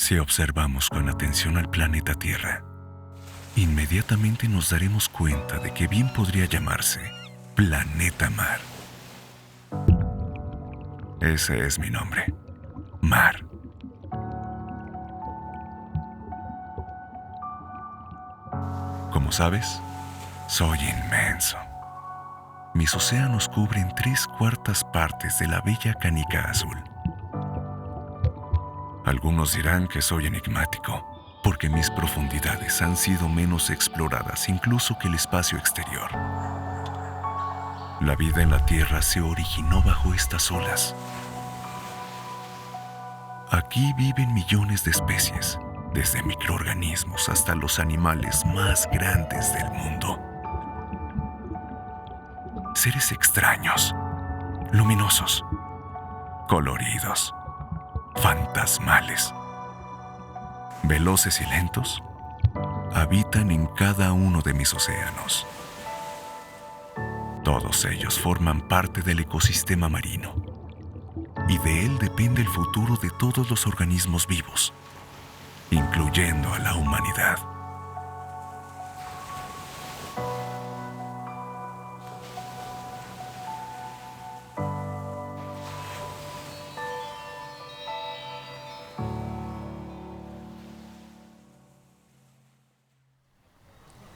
Si observamos con atención al planeta Tierra, inmediatamente nos daremos cuenta de que bien podría llamarse Planeta Mar. Ese es mi nombre, Mar. Como sabes, soy inmenso. Mis océanos cubren 3/4 partes de la bella canica azul. Algunos dirán que soy enigmático, porque mis profundidades han sido menos exploradas incluso que el espacio exterior. La vida en la Tierra se originó bajo estas olas. Aquí viven millones de especies, desde microorganismos hasta los animales más grandes del mundo. Seres extraños, luminosos, coloridos, fantasmales, veloces y lentos, habitan en cada uno de mis océanos. Todos ellos forman parte del ecosistema marino, y de él depende el futuro de todos los organismos vivos, incluyendo a la humanidad.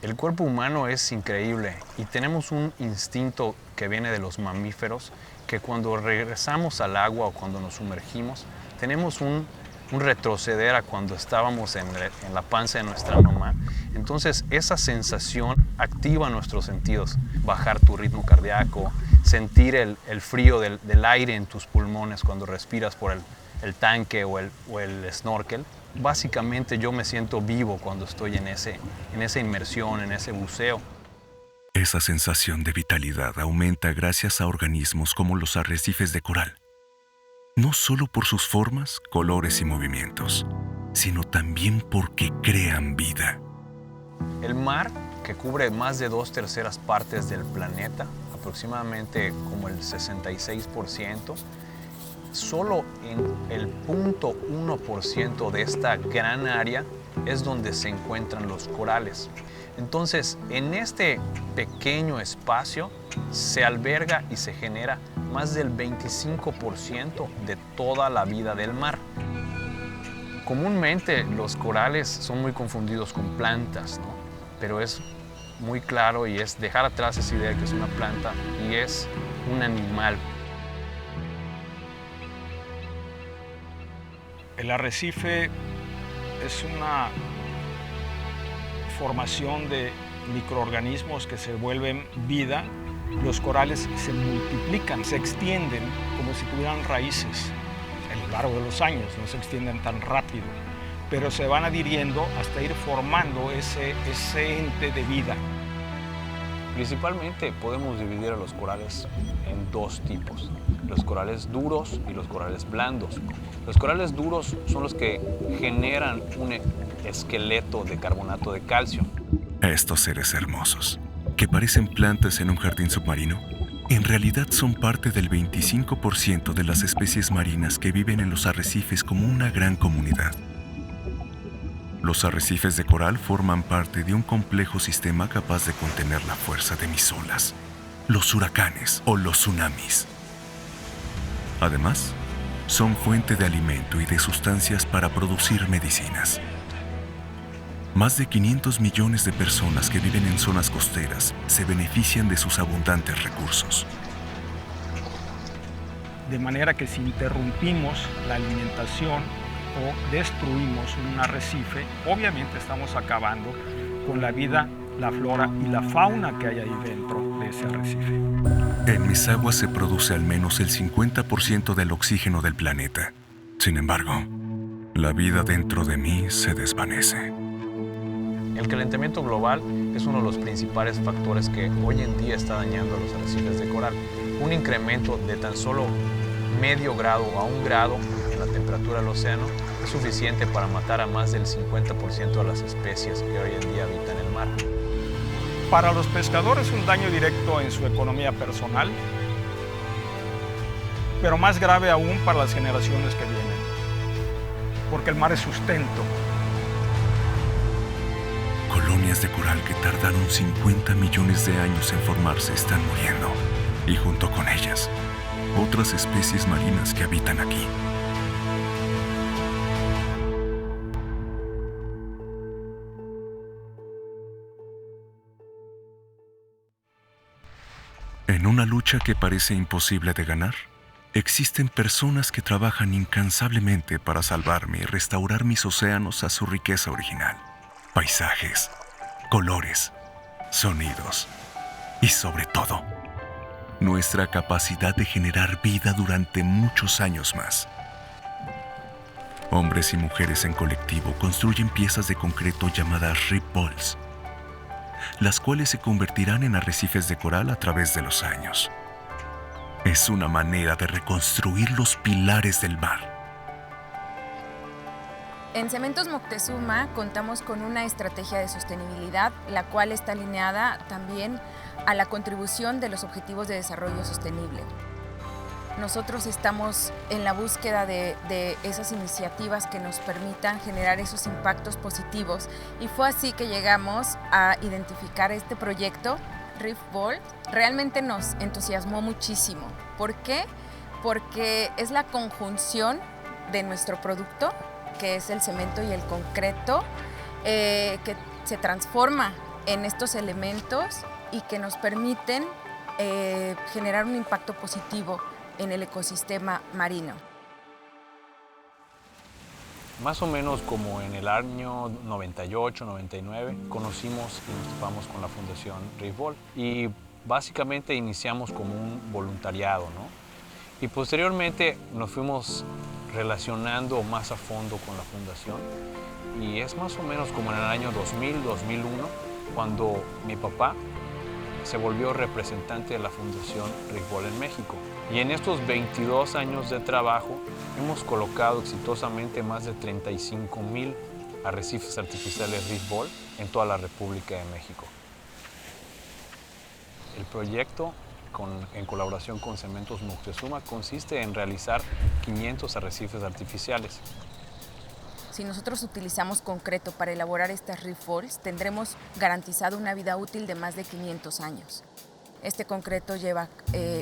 El cuerpo humano es increíble y tenemos un instinto que viene de los mamíferos, que cuando regresamos al agua o cuando nos sumergimos, tenemos un retroceder a cuando estábamos en la panza de nuestra mamá. Entonces esa sensación activa nuestros sentidos, bajar tu ritmo cardíaco, sentir el frío del aire en tus pulmones cuando respiras por el tanque o el snorkel. Básicamente yo me siento vivo cuando estoy en esa inmersión, en ese buceo. Esa sensación de vitalidad aumenta gracias a organismos como los arrecifes de coral. No solo por sus formas, colores y movimientos, sino también porque crean vida. El mar, que cubre más de 2/3 partes del planeta, aproximadamente como el 66%, solo en el 0.1% de esta gran área es donde se encuentran los corales. Entonces, en este pequeño espacio se alberga y se genera más del 25% de toda la vida del mar. Comúnmente los corales son muy confundidos con plantas, ¿no? Pero es muy claro y es dejar atrás esa idea de que es una planta y es un animal. El arrecife es una formación de microorganismos que se vuelven vida. Los corales se multiplican, se extienden como si tuvieran raíces a lo largo de los años, no se extienden tan rápido, pero se van adhiriendo hasta ir formando ese ente de vida. Principalmente podemos dividir a los corales en dos tipos, los corales duros y los corales blandos. Los corales duros son los que generan un esqueleto de carbonato de calcio. Estos seres hermosos, que parecen plantas en un jardín submarino, en realidad son parte del 25% de las especies marinas que viven en los arrecifes como una gran comunidad. Los arrecifes de coral forman parte de un complejo sistema capaz de contener la fuerza de mis olas, los huracanes o los tsunamis. Además, son fuente de alimento y de sustancias para producir medicinas. Más de 500 millones de personas que viven en zonas costeras se benefician de sus abundantes recursos. De manera que si interrumpimos la alimentación o destruimos un arrecife, obviamente estamos acabando con la vida, la flora y la fauna que hay ahí dentro de ese arrecife. En mis aguas se produce al menos el 50% del oxígeno del planeta. Sin embargo, la vida dentro de mí se desvanece. El calentamiento global es uno de los principales factores que hoy en día está dañando a los arrecifes de coral. Un incremento de tan solo medio grado a 1 grado en la temperatura del océano es suficiente para matar a más del 50% de las especies que hoy en día habitan el mar. Para los pescadores un daño directo en su economía personal, pero más grave aún para las generaciones que vienen. porque el mar es sustento. Colonias de coral que tardaron 50 millones de años en formarse están muriendo, y junto con ellas, otras especies marinas que habitan aquí. En una lucha que parece imposible de ganar, existen personas que trabajan incansablemente para salvarme y restaurar mis océanos a su riqueza original. Paisajes, colores, sonidos y sobre todo, nuestra capacidad de generar vida durante muchos años más. Hombres y mujeres en colectivo construyen piezas de concreto llamadas reef balls, las cuales se convertirán en arrecifes de coral a través de los años. Es una manera de reconstruir los pilares del mar. En Cementos Moctezuma contamos con una estrategia de sostenibilidad, la cual está alineada también a la contribución de los Objetivos de Desarrollo Sostenible. Nosotros estamos en la búsqueda de esas iniciativas que nos permitan generar esos impactos positivos, y fue así que llegamos a identificar este proyecto, Reef Ball. Realmente nos entusiasmó muchísimo. ¿Por qué? Porque es la conjunción de nuestro producto, que es el cemento y el concreto, que se transforma en estos elementos y que nos permiten generar un impacto positivo en el ecosistema marino. Más o menos como en el año 98, 99, conocimos y nos topamos con la Fundación Reef Ball, y básicamente iniciamos como un voluntariado, ¿no? Y posteriormente nos fuimos relacionando más a fondo con la fundación, y es más o menos como en el año 2000, 2001, cuando mi papá se volvió representante de la Fundación Reef Ball en México. Y en estos 22 años de trabajo hemos colocado exitosamente más de 35,000 arrecifes artificiales Reef Ball en toda la República de México. El proyecto, en colaboración con Cementos Moctezuma, consiste en realizar 500 arrecifes artificiales. Si nosotros utilizamos concreto para elaborar estas Reef Balls, tendremos garantizado una vida útil de más de 500 años. Este concreto lleva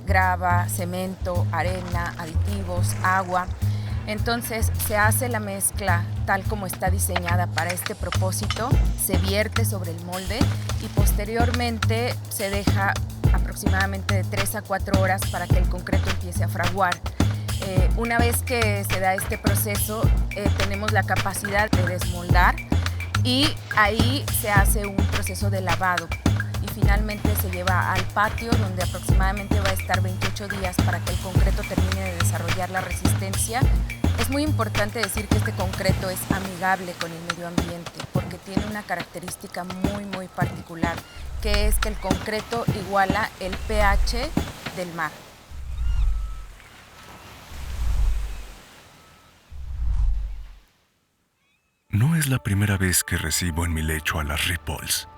grava, cemento, arena, aditivos, agua. Entonces se hace la mezcla tal como está diseñada para este propósito, se vierte sobre el molde y posteriormente se deja aproximadamente de 3 a 4 horas para que el concreto empiece a fraguar. Una vez que se da este proceso, tenemos la capacidad de desmoldar, y ahí se hace un proceso de lavado y finalmente se lleva al patio, donde aproximadamente va a estar 28 días para que el concreto termine de desarrollar la resistencia. Es muy importante decir que este concreto es amigable con el medio ambiente porque tiene una característica muy particular, que es que el concreto iguala el pH del mar. No es la primera vez que recibo en mi lecho a las Reef Balls.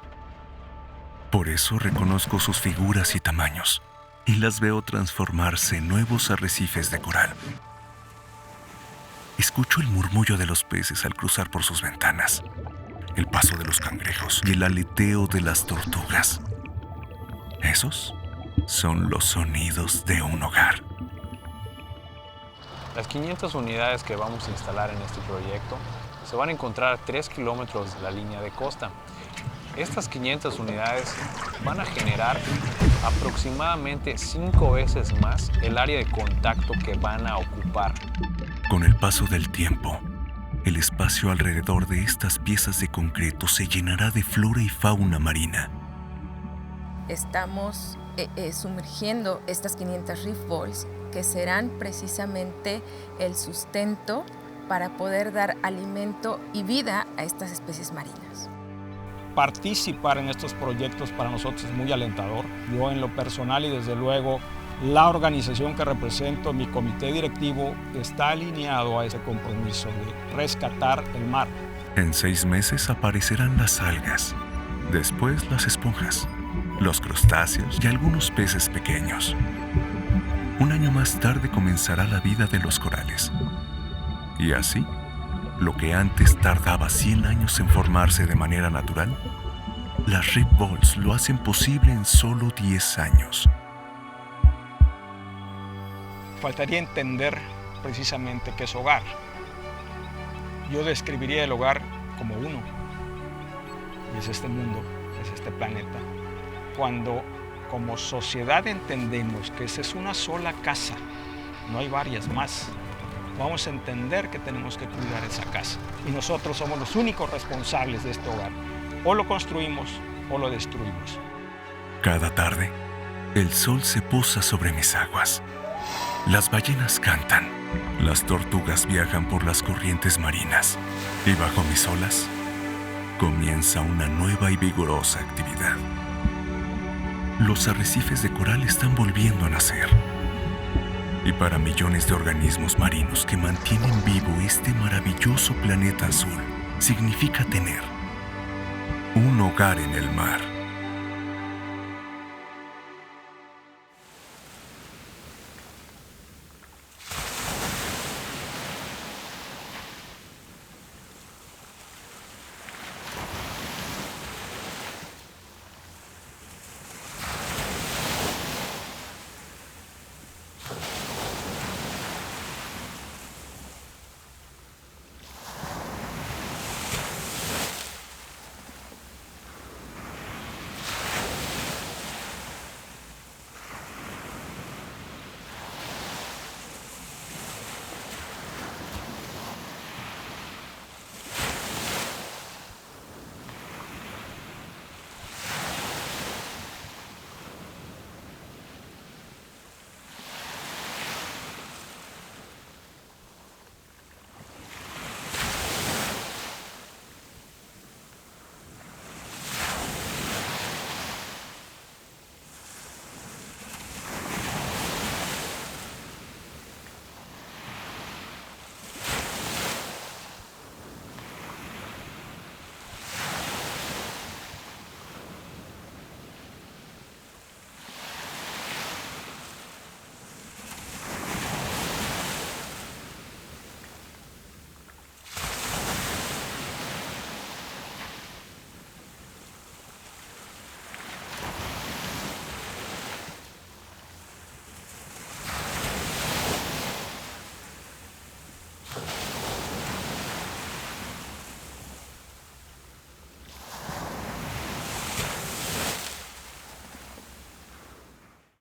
Por eso reconozco sus figuras y tamaños, y las veo transformarse en nuevos arrecifes de coral. Escucho el murmullo de los peces al cruzar por sus ventanas, el paso de los cangrejos y el aleteo de las tortugas. Esos son los sonidos de un hogar. Las 500 unidades que vamos a instalar en este proyecto se van a encontrar a 3 kilómetros de la línea de costa. Estas 500 unidades van a generar aproximadamente 5 veces más el área de contacto que van a ocupar. Con el paso del tiempo, el espacio alrededor de estas piezas de concreto se llenará de flora y fauna marina. Estamos sumergiendo estas 500 Reef Balls, que serán precisamente el sustento para poder dar alimento y vida a estas especies marinas. Participar en estos proyectos para nosotros es muy alentador. Yo en lo personal y desde luego la organización que represento, mi comité directivo, está alineado a ese compromiso de rescatar el mar. En 6 meses aparecerán las algas, después las esponjas, los crustáceos y algunos peces pequeños. Un año más tarde comenzará la vida de los corales. Y así, Lo que antes tardaba 100 años en formarse de manera natural, las reef balls lo hacen posible en solo 10 años. Faltaría entender precisamente qué es hogar. Yo describiría el hogar como uno, y es este mundo, es este planeta. Cuando como sociedad entendemos que esa es una sola casa, no hay varias más, vamos a entender que tenemos que cuidar esa casa. Y nosotros somos los únicos responsables de este hogar. O lo construimos o lo destruimos. Cada tarde, el sol se posa sobre mis aguas. Las ballenas cantan, las tortugas viajan por las corrientes marinas y bajo mis olas comienza una nueva y vigorosa actividad. Los arrecifes de coral están volviendo a nacer. Y para millones de organismos marinos que mantienen vivo este maravilloso planeta azul, significa tener un hogar en el mar.